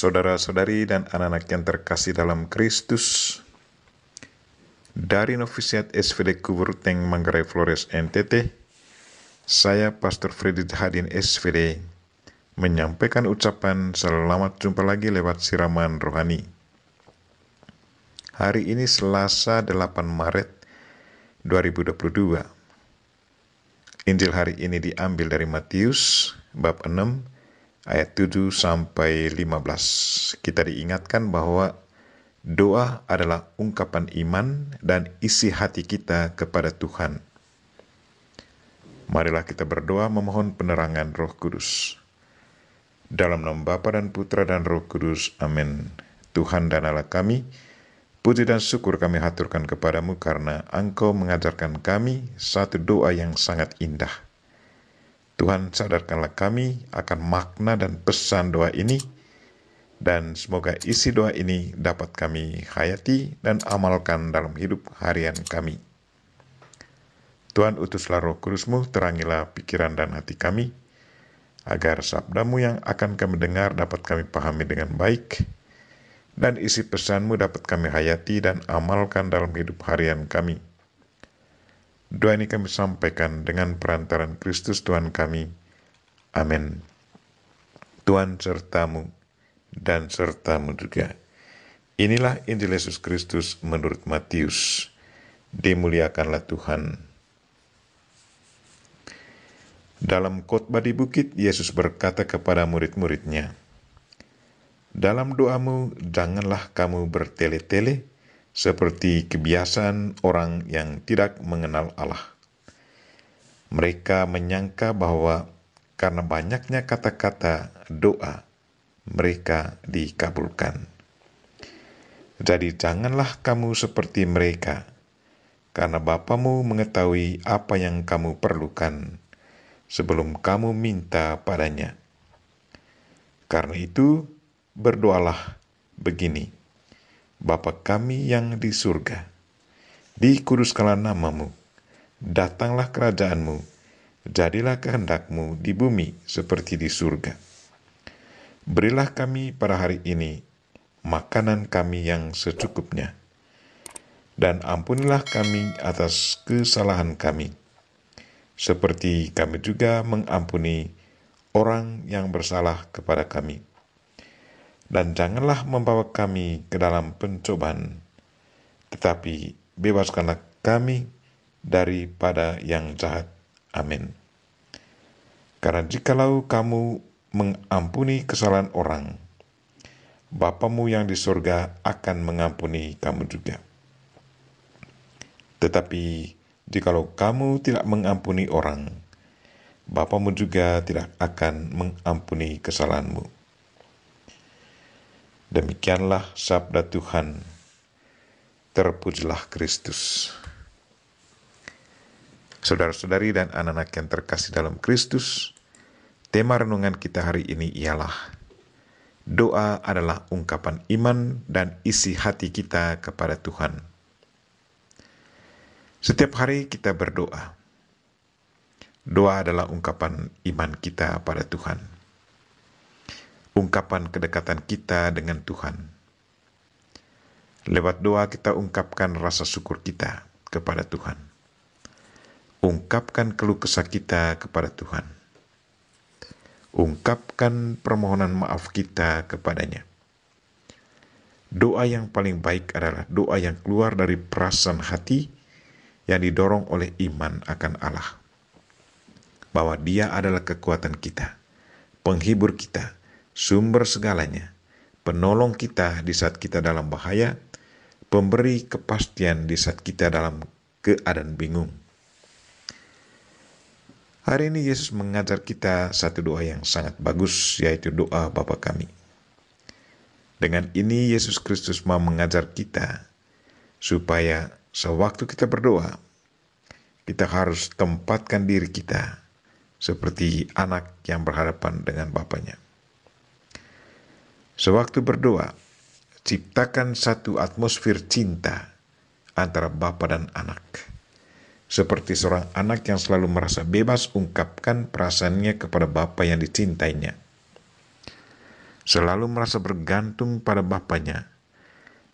Saudara-saudari dan anak-anak yang terkasih dalam Kristus, dari Novisiat SVD Kuburteng Manggarai Flores NTT, saya Pastor Freddy Hadin SVD menyampaikan ucapan selamat jumpa lagi lewat siraman rohani. Hari ini Selasa 8 Maret 2022. Injil hari ini diambil dari Matius bab 6 ayat 7 sampai 15. Kita diingatkan bahwa doa adalah ungkapan iman dan isi hati kita kepada Tuhan. Marilah kita berdoa memohon penerangan Roh Kudus. Dalam nama Bapa dan Putra dan Roh Kudus, amin. Tuhan dan Allah kami, puji dan syukur kami haturkan kepadamu karena Engkau mengajarkan kami satu doa yang sangat indah. Tuhan, sadarkanlah kami akan makna dan pesan doa ini, dan semoga isi doa ini dapat kami hayati dan amalkan dalam hidup harian kami. Tuhan, utuslah Roh Kudus-Mu, terangilah pikiran dan hati kami, agar sabda-Mu yang akan kami dengar dapat kami pahami dengan baik, dan isi pesan-Mu dapat kami hayati dan amalkan dalam hidup harian kami. Doa ini kami sampaikan dengan perantaran Kristus Tuhan kami. Amin. Tuhan sertamu dan sertamu juga. Inilah Injil Yesus Kristus menurut Matius. Dimuliakanlah Tuhan. Dalam khotbah di bukit, Yesus berkata kepada murid-muridnya, "Dalam doamu janganlah kamu bertele-tele, seperti kebiasaan orang yang tidak mengenal Allah. Mereka menyangka bahwa karena banyaknya kata-kata doa, mereka dikabulkan. Jadi janganlah kamu seperti mereka, karena Bapamu mengetahui apa yang kamu perlukan sebelum kamu minta padanya. Karena itu, berdoalah begini, Bapa kami yang di surga, dikuduskanlah namamu, datanglah kerajaanmu, jadilah kehendak-Mu di bumi seperti di surga. Berilah kami pada hari ini makanan kami yang secukupnya, dan ampunilah kami atas kesalahan kami, seperti kami juga mengampuni orang yang bersalah kepada kami. Dan janganlah membawa kami ke dalam pencobaan, tetapi bebaskanlah kami daripada yang jahat. Amin. Karena jikalau kamu mengampuni kesalahan orang, Bapamu yang di surga akan mengampuni kamu juga. Tetapi jikalau kamu tidak mengampuni orang, Bapamu juga tidak akan mengampuni kesalahanmu." Demikianlah sabda Tuhan. Terpujilah Kristus. Saudara-saudari dan anak-anak yang terkasih dalam Kristus, tema renungan kita hari ini ialah doa adalah ungkapan iman dan isi hati kita kepada Tuhan. Setiap hari kita berdoa. Doa adalah ungkapan iman kita pada Tuhan. Ungkapan kedekatan kita dengan Tuhan. Lewat doa kita ungkapkan rasa syukur kita kepada Tuhan. Ungkapkan keluh kesah kita kepada Tuhan. Ungkapkan permohonan maaf kita kepadanya. Doa yang paling baik adalah doa yang keluar dari perasaan hati yang didorong oleh iman akan Allah, bahwa Dia adalah kekuatan kita, penghibur kita, sumber segalanya, penolong kita di saat kita dalam bahaya, pemberi kepastian di saat kita dalam keadaan bingung. Hari ini Yesus mengajar kita satu doa yang sangat bagus, yaitu doa Bapa kami. Dengan ini Yesus Kristus mau mengajar kita supaya sewaktu kita berdoa, kita harus tempatkan diri kita seperti anak yang berhadapan dengan Bapanya. Sewaktu berdoa, ciptakan satu atmosfer cinta antara bapa dan anak. Seperti seorang anak yang selalu merasa bebas ungkapkan perasaannya kepada bapa yang dicintainya. selalu merasa bergantung pada Bapanya,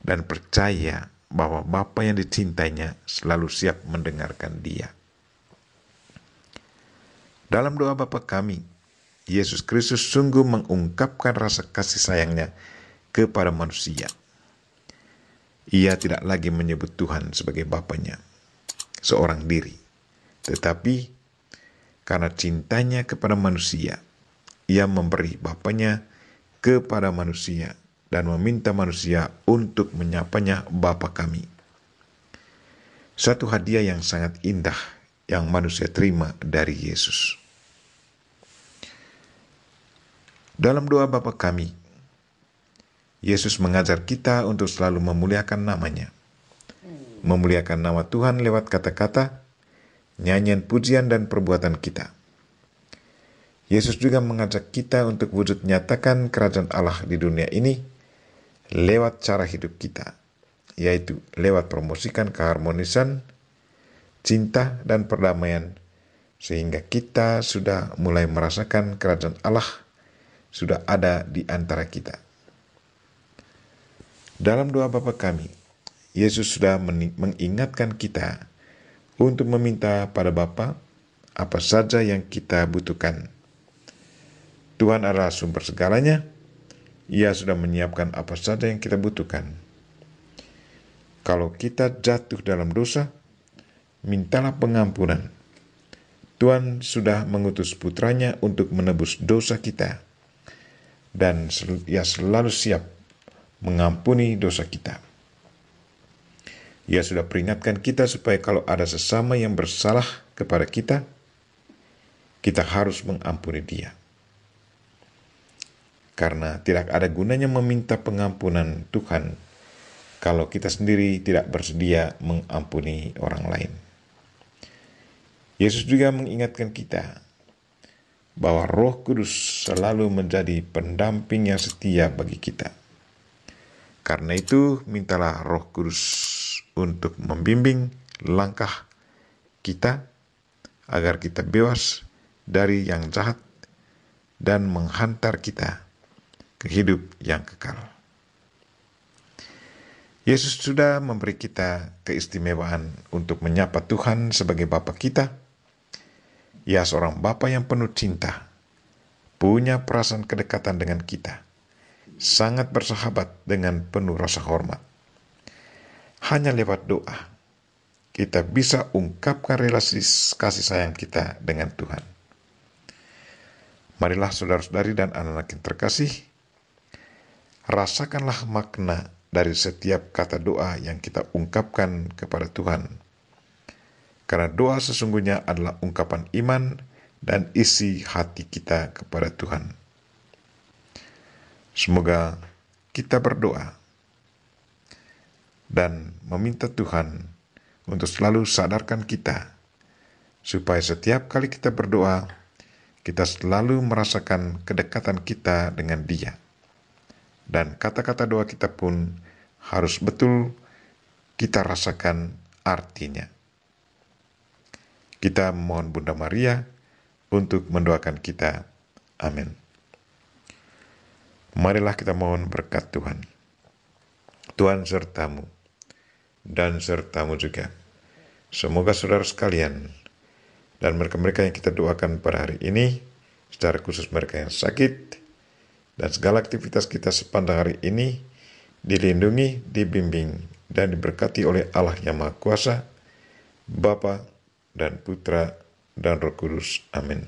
dan percaya bahwa Bapa yang dicintainya selalu siap mendengarkan dia. Dalam doa Bapa kami, Yesus Kristus sungguh mengungkapkan rasa kasih sayangnya kepada manusia. Ia tidak lagi menyebut Tuhan sebagai Bapanya, seorang diri, tetapi karena cintanya kepada manusia, ia memberi Bapanya kepada manusia dan meminta manusia untuk menyapanya Bapa kami. Satu hadiah yang sangat indah yang manusia terima dari Yesus. Dalam doa Bapa kami, Yesus mengajar kita untuk selalu memuliakan namanya. Memuliakan nama Tuhan lewat kata-kata, nyanyian pujian dan perbuatan kita. Yesus juga mengajak kita untuk wujud nyatakan kerajaan Allah di dunia ini lewat cara hidup kita, yaitu lewat promosikan keharmonisan, cinta dan perdamaian, sehingga kita sudah mulai merasakan kerajaan Allah sudah ada di antara kita. Dalam doa Bapa kami, Yesus sudah mengingatkan kita untuk meminta pada Bapa apa saja yang kita butuhkan. Tuhan adalah sumber segalanya. Ia sudah menyiapkan apa saja yang kita butuhkan. Kalau kita jatuh dalam dosa, mintalah pengampunan. Tuhan sudah mengutus putranya untuk menebus dosa kita, dan ia selalu siap mengampuni dosa kita. Ia sudah peringatkan kita supaya kalau ada sesama yang bersalah kepada kita, kita harus mengampuni dia. Karena tidak ada gunanya meminta pengampunan Tuhan kalau kita sendiri tidak bersedia mengampuni orang lain. Yesus juga mengingatkan kita bahwa Roh Kudus selalu menjadi pendamping yang setia bagi kita. Karena itu, mintalah Roh Kudus untuk membimbing langkah kita agar kita bebas dari yang jahat dan menghantar kita ke hidup yang kekal. Yesus sudah memberi kita keistimewaan untuk menyapa Tuhan sebagai Bapa kita. Ia seorang Bapa yang penuh cinta, punya perasaan kedekatan dengan kita, sangat bersahabat dengan penuh rasa hormat. Hanya lewat doa, kita bisa ungkapkan relasi kasih sayang kita dengan Tuhan. Marilah saudara-saudari dan anak-anak yang terkasih, rasakanlah makna dari setiap kata doa yang kita ungkapkan kepada Tuhan. Karena doa sesungguhnya adalah ungkapan iman dan isi hati kita kepada Tuhan. Semoga kita berdoa dan meminta Tuhan untuk selalu sadarkan kita, supaya setiap kali kita berdoa, kita selalu merasakan kedekatan kita dengan Dia. Dan kata-kata doa kita pun harus betul kita rasakan artinya. Kita memohon Bunda Maria untuk mendoakan kita. Amin. Marilah kita mohon berkat Tuhan. Tuhan sertamu dan sertamu juga. Semoga saudara sekalian dan mereka-mereka yang kita doakan pada hari ini, secara khusus mereka yang sakit, dan segala aktivitas kita sepanjang hari ini dilindungi, dibimbing, dan diberkati oleh Allah yang Maha Kuasa, Bapa dan Putra dan Roh Kudus. Amin.